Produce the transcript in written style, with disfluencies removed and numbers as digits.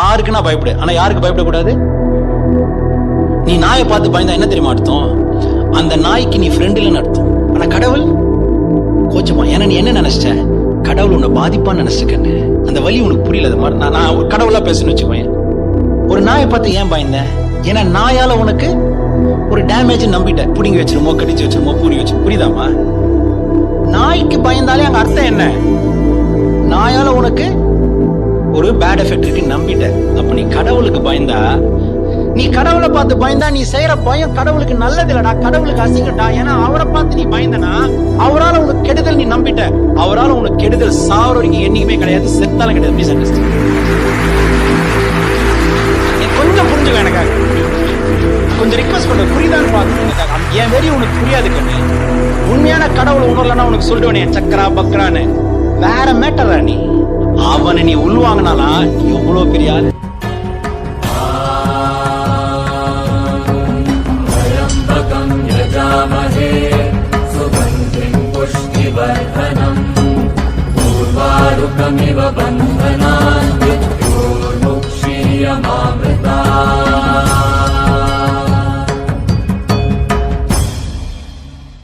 யாருக்கு நான் பயப்படு, ஆனா யாருக்கு பயப்படக்கூடாது? நீ நாயை பார்த்து பயந்தா என்ன தெரியுமா அர்த்தம்? அந்த நாய்க்கு நீ ஃப்ரெண்ட் இல்லைன்னு அர்த்தம். ஆனா கடவுள் கோச்சுமா, ஏன்னா நீ என்ன நினைச்ச? கடவுள் உன்னை பாதிப்பான்னு நினைச்சுக்கன்னு. அந்த வலி உனக்கு புரியல. அது மாதிரி நான் ஒரு கடவுளா பேசணும்னு வச்சுக்கோயேன். ஒரு நாயை பார்த்து ஏன் பயந்த? ஏன்னா நாயால உனக்கு ஒரு டேமேஜ் நம்பிட்ட. புடிங்கி வச்சிருமோ, கடிச்சு வச்சிருமோ, பூரி வச்சு, புரியுதாமா? நாய்க்கு பயந்தாலே அங்க அர்த்தம் என்ன? நாயால உனக்கு ஒரு பேட் எஃபெக்ட் இருக்கு நம்பிட்ட. அப்ப நீ கடவுளுக்கு பயந்தா, நீ கடவுளை பார்த்து பயந்தா, நீ செய்யற பயம் கடவுளுக்கு நல்லது இல்லடா, கடவுளுக்கு அசிங்கட்டா. ஏன்னா அவரை பார்த்து நீ பயந்தனா, அவரால் உனக்கு கெடுதல் நீ நம்பிட்ட. அவரால் உனக்கு கெடுதல் சாவர வரைக்கும் என்னைக்குமே கிடையாது, செத்தாலும் கிடையாது. Please understand. நீ கொஞ்சம் புரிஞ்சுக்க எனக்காக, கொஞ்சம் ரிக்வெஸ்ட் பண்ற, புரியுதான்னு பாக்குறதுக்காக. என் வெறி உனக்கு புரியாது கண்ணு. உண்மையான கடவுள் உணரலன்னா உனக்கு சொல்லிடுவேன் என் சக்கரா பக்கரான்னு. வேற மேட்டரா நீ? அவனை நீ உள்வாங்கினாலா எவ்வளவு பெரிய ஆளு. सुगन्धिं पुष्टिवर्धनम् पूर्वारुकमिव बन्धनम्।